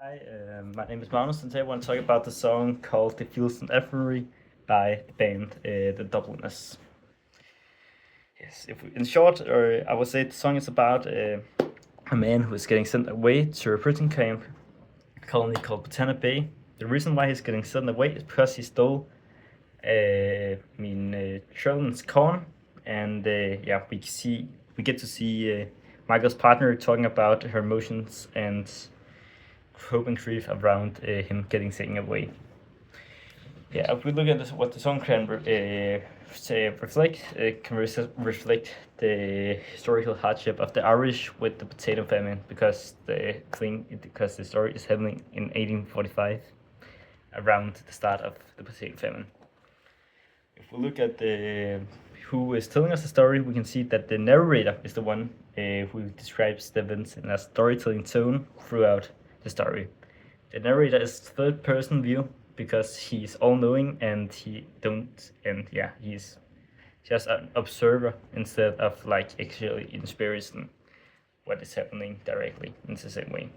Hi, my name is Magnus, and today I want to talk about the song called "The Fields and Every" by the band The Dubliners. Yes, in short, or I would say the song is about a man who is getting sent away to a prison camp colony called Botana Bay. The reason why he's getting sent away is because he stole, children's corn, and yeah, we get to see Michael's partner talking about her emotions and hope and grief around him getting taken away. Yeah, if we look at this, what the song can say reflect, reflect the historical hardship of the Irish with the potato famine because the story is happening in 1845, around the start of the potato famine. If we look at the who is telling us the story, we can see that the narrator is the one who describes the events in a storytelling tone throughout the story. The narrator is third person view because he's all knowing and he's just an observer instead of like actually experiencing what is happening directly in the same way.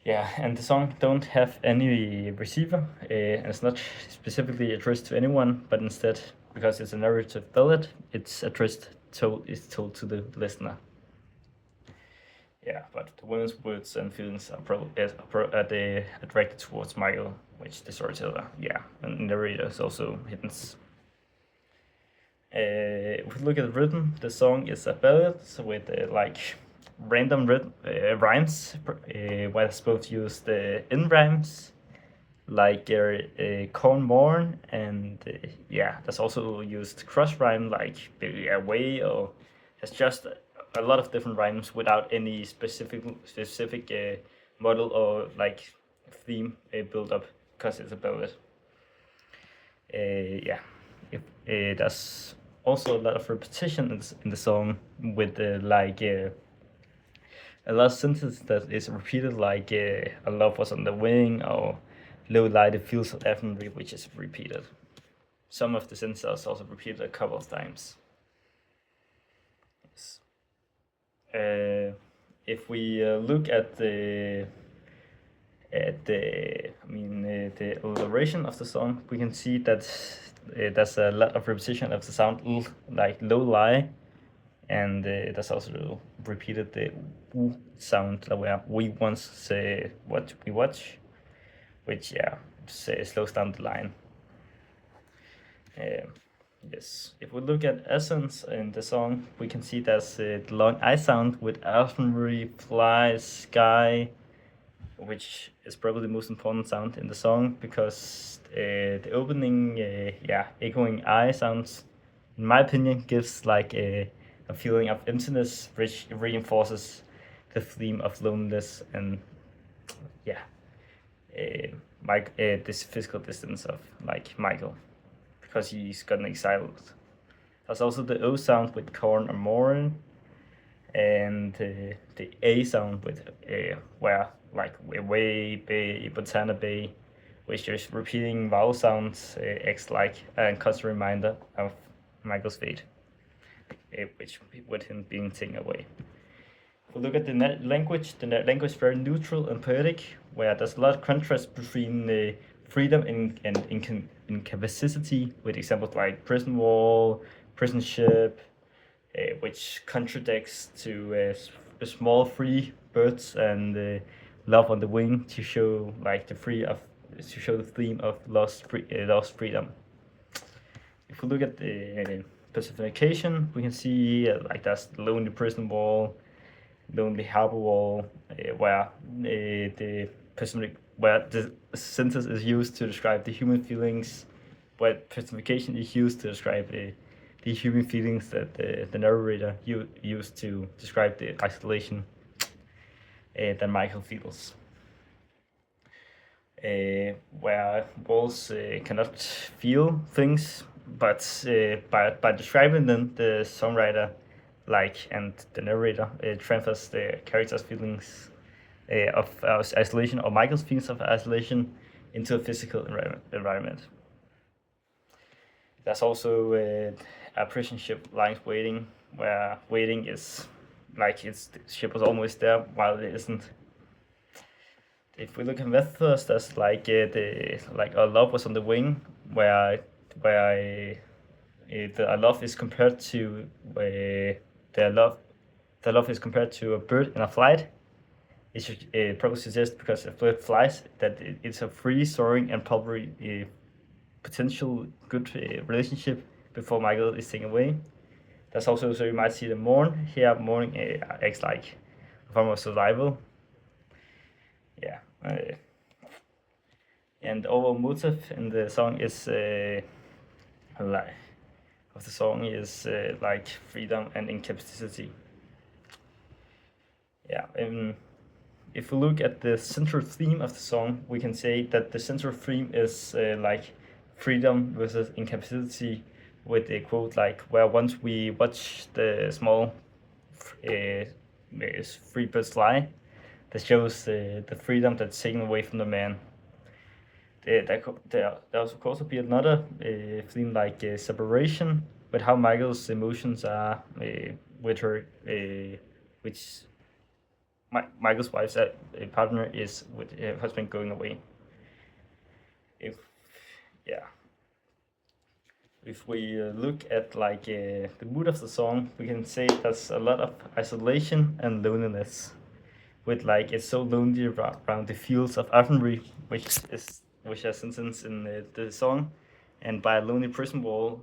Yeah, and the song don't have any receiver, and it's not specifically addressed to anyone, but instead, because it's a narrative ballad, it's told to the listener. Yeah, but the woman's words and feelings are they directed towards Michael, which the storyteller, and the narrator is also hidden. If we look at the rhythm, the song is a ballad with random rhymes, where it's both used in rhymes, like corn morn, and there's also used cross rhyme like baby away, or it's just a lot of different rhymes without any specific model or like theme build up because it's a ballad. Yeah, if there's also a lot of repetition in the song with a lot of sentences that is repeated, like "a love was on the wing" or "low light it feels of heavenly," which is repeated. Some of the sentences are also repeated a couple of times. Yes. If we look at the alliteration of the song, we can see that there's a lot of repetition of the sound like low lie, and there's also repeated the "oo" sound where we once say what we watch, which slows down the line. Yes, if we look at essence in the song, we can see there's the long I sound with alphabet, fly, sky, which is probably the most important sound in the song because the opening, echoing I sounds, in my opinion, gives like a feeling of emptiness, which reinforces the theme of loneliness and this physical distance of like Michael, because he's gotten exiled. There's also the O sound with corn or morn, and the A sound with where like way bay, botana bay, which is repeating vowel sounds acts like a constant reminder of Michael's fate, which with him being taken away. If we look at the language, the language is very neutral and poetic, where there's a lot of contrast between freedom and incapacity, with examples like prison wall, prison ship, which contradicts to small free birds and love on the wing to show like to show the theme of lost freedom. If we look at the personification, we can see like that's the lonely prison wall, lonely harbor wall, where the sentence is used to describe the human feelings, where personification is used to describe the human feelings that the narrator used to describe the isolation that Michael feels. Where walls cannot feel things, but by describing them, the songwriter and the narrator transfers the character's feelings of isolation, or Michael's feelings of isolation, into a physical environment. There's also a prison ship lying waiting, where waiting is like the ship was almost there while it isn't. if we look at Mythos, there's like the like our love was on the wing, where the our love is compared to their love is compared to a bird in a flight. It should probably suggest because a bird flies that it's a free soaring and probably a potential good relationship before Michael is taken away. That's also so you might see the mourn here. Mourning acts like a form of survival. Yeah. And overall motive in the song is like of the song is like freedom and incapacity. Yeah. If we look at the central theme of the song, we can say that the central theme is like freedom versus incapacity, with a quote like, "Where once we watch the small uh, free birds fly, that shows the freedom that's taken away from the man." There also could also be another theme like separation, with how Michael's emotions are with her, which Michael's wife's partner is with her husband going away. If yeah, if we look at like the mood of the song, we can say there's a lot of isolation and loneliness. With like it's so lonely around the fields of Avonry, which is sentence in the song, and by a lonely prison wall,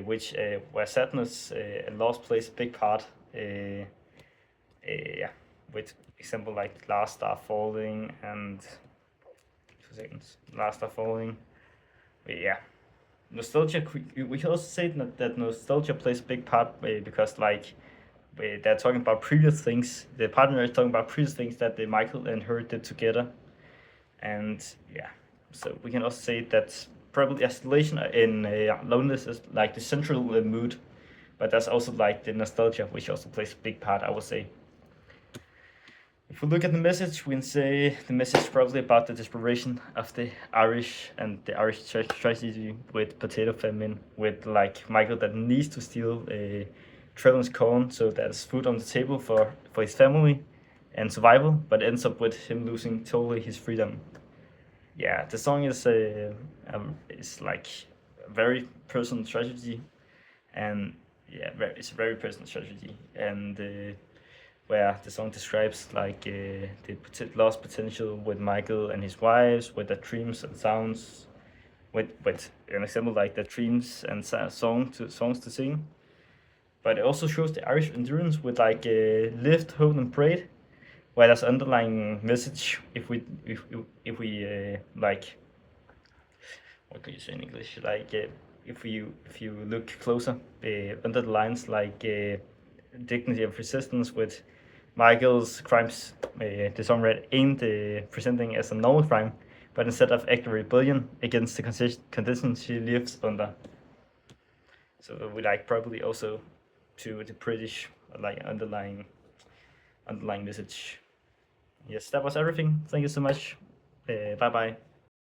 which where sadness and loss plays a big part. Yeah, with example like Last Star Falling and 2 seconds, Last Star Falling. But yeah, nostalgia. We can also say that nostalgia plays a big part because like they're talking about previous things. The partner is talking about previous things that Michael and her did together, and yeah, so we can also say that probably isolation in loneliness is like the central mood, but that's also like the nostalgia, which also plays a big part, I would say. If we look at the message, we can say the message is probably about the desperation of the Irish and the Irish tragedy with potato famine, with like Michael that needs to steal Trevor's corn so there's food on the table for his family and survival, but ends up with him losing totally his freedom. Yeah, the song is like a very personal tragedy, and yeah, it's a very personal tragedy, and where the song describes like the lost potential with Michael and his wives, with their dreams and sounds, with an example like the dreams and songs to sing. But it also shows the Irish endurance with like lived, hoped, and prayed, where there's underlying message. If we like, what could you say in English? Like if you look closer, under the lines like dignity of resistance with Michael's crimes, the song read ain't presenting as a normal crime, but instead of active rebellion against the conditions she lives under. So we like probably also to the British like underlying message. Yes, that was everything. Thank you so much. Bye bye.